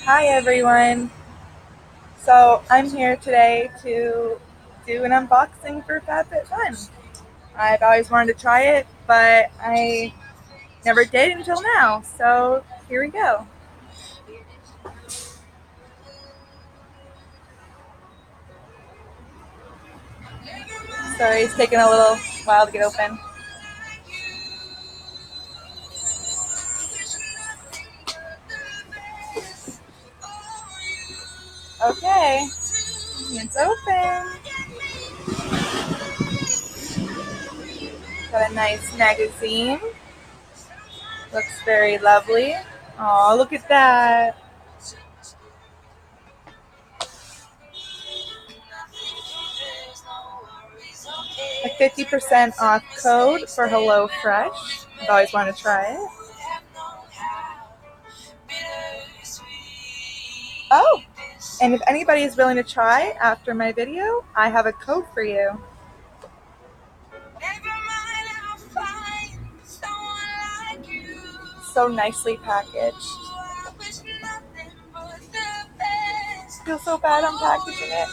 Hi everyone. So I'm here today to do an unboxing for FabFitFun. I've always wanted to try it, but I never did until now. So here we go. Sorry, it's taking a little while to get open. Okay, it's open. Got a nice magazine. Looks very lovely. Oh, look at that. A 50% off code for HelloFresh. I've always wanted to try it. Oh, and if anybody is willing to try after my video, I have a code for you. So nicely packaged. I feel so bad unpackaging it.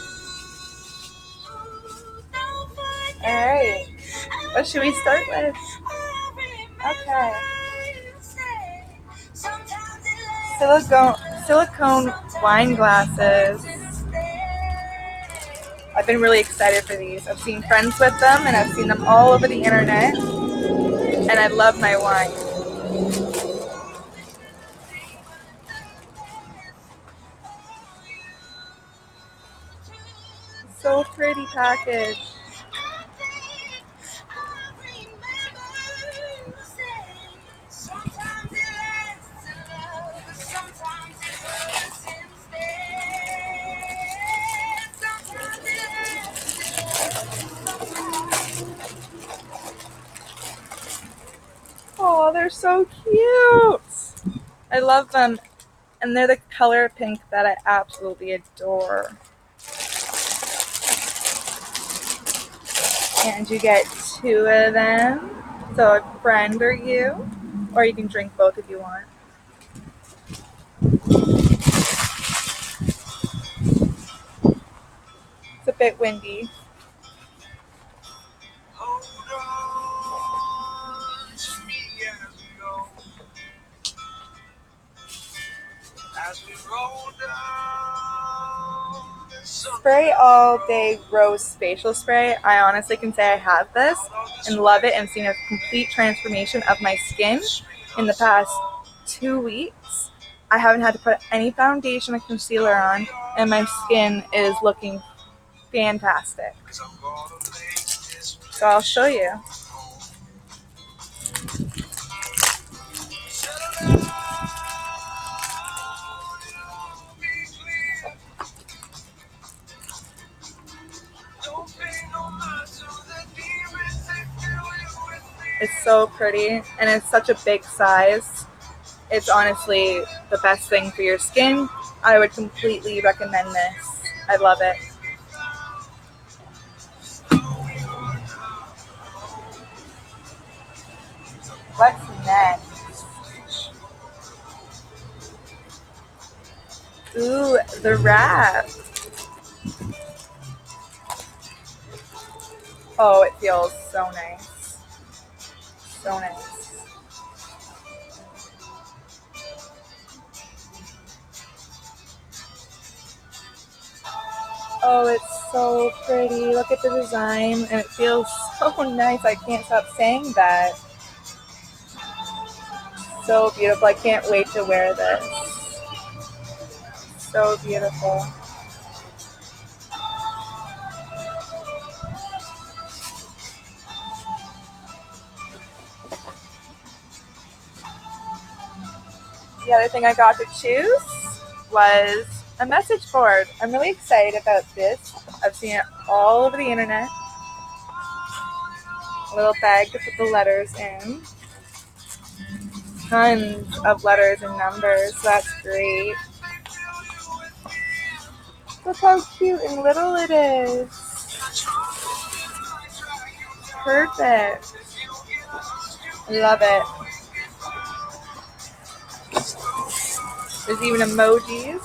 Alright, what should we start with? Okay. Silicone wine glasses. I've been really excited for these. I've seen friends with them and I've seen them all over the internet. And I love my wine. So pretty package. Oh, they're so cute. I love them. And they're the color pink that I absolutely adore. And you get 2 of them. So a friend or you. Or you can drink both if you want. It's a bit windy. Spray All Day Rose Facial Spray. I honestly can say I have this and love it and seen a complete transformation of my skin in the past 2 weeks. I haven't had to put any foundation or concealer on and my skin is looking fantastic. So I'll show you. It's so pretty and it's such a big size. It's honestly the best thing for your skin. I would completely recommend this. I love it. What's next? Ooh, the wrap. Oh, it feels so nice. So nice. Oh, it's so pretty. Look at the design and it feels so nice. I can't stop saying that. So beautiful. I can't wait to wear this. So beautiful. The other thing I got to choose was a message board. I'm really excited about this. I've seen it all over the internet. A little bag to put the letters in. Tons of letters and numbers. That's great. Look how cute and little it is. Perfect. I love it. There's even emojis.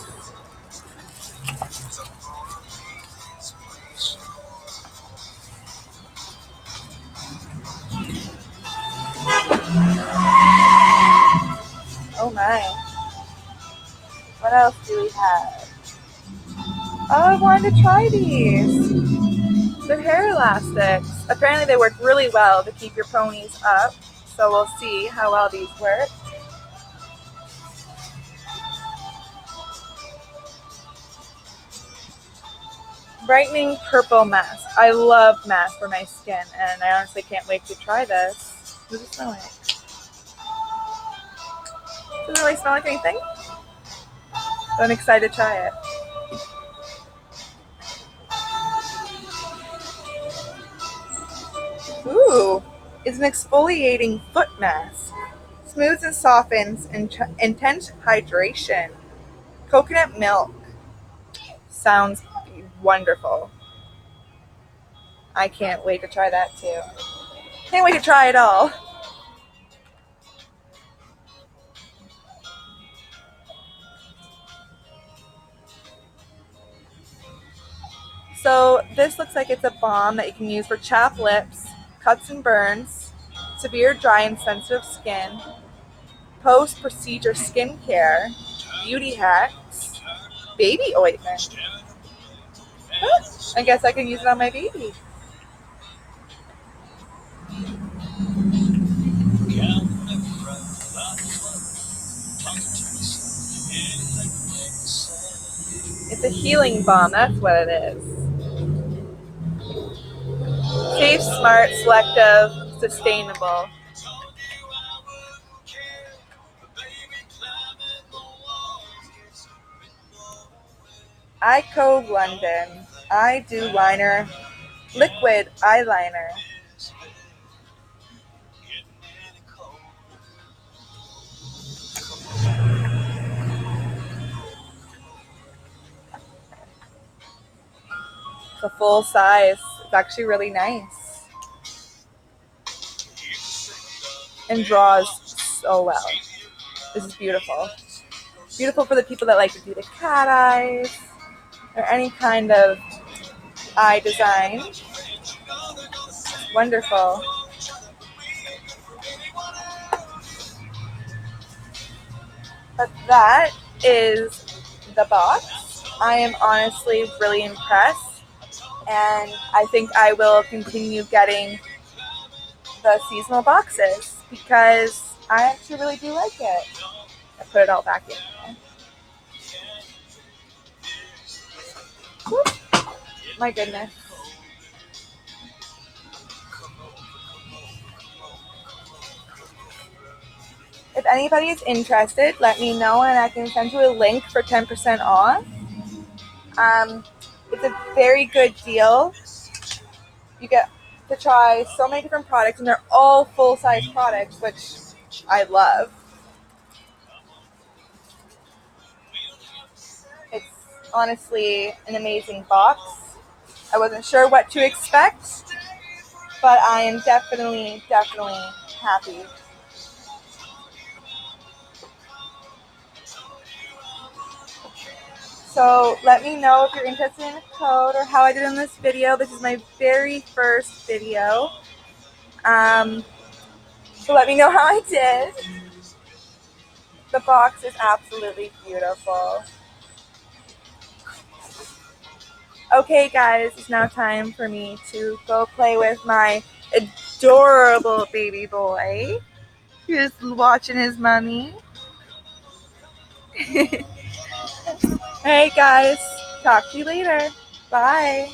Oh my. What else do we have? Oh, I wanted to try these. They're hair elastics. Apparently they work really well to keep your ponies up. So we'll see how well these work. Brightening purple mask. I love masks for my skin, and I honestly can't wait to try this. What does it smell like? Doesn't really smell like anything. But I'm excited to try it. Ooh, it's an exfoliating foot mask. Smooths and softens intense hydration. Coconut milk. Sounds wonderful. I can't wait to try that too. Can't wait to try it all. So this looks like it's a balm that you can use for chapped lips, cuts and burns, severe dry and sensitive skin, post-procedure skincare, beauty hacks, baby ointment. I guess I can use it on my baby. It's a healing balm, that's what it is. Safe, smart, selective, sustainable. I Code London. I do liner, liquid eyeliner. It's a full size. It's actually really nice. And draws so well. This is beautiful. Beautiful for the people that like to do the cat eyes or any kind of eye design. Wonderful. But that is the box. I am honestly really impressed, and I think I will continue getting the seasonal boxes because I actually really do like it. I put it all back in there. Whoop. My goodness. If anybody is interested, let me know and I can send you a link for 10% off. It's a very good deal. You get to try so many different products, and they're all full-size products, which I love. It's honestly an amazing box. I wasn't sure what to expect, but I am definitely happy. So let me know if you're interested in a code or how I did in this video. This is my very first video. So let me know how I did. The box is absolutely beautiful. Okay guys, it's now time for me to go play with my adorable baby boy who's watching his mommy. Alright guys, talk to you later. Bye.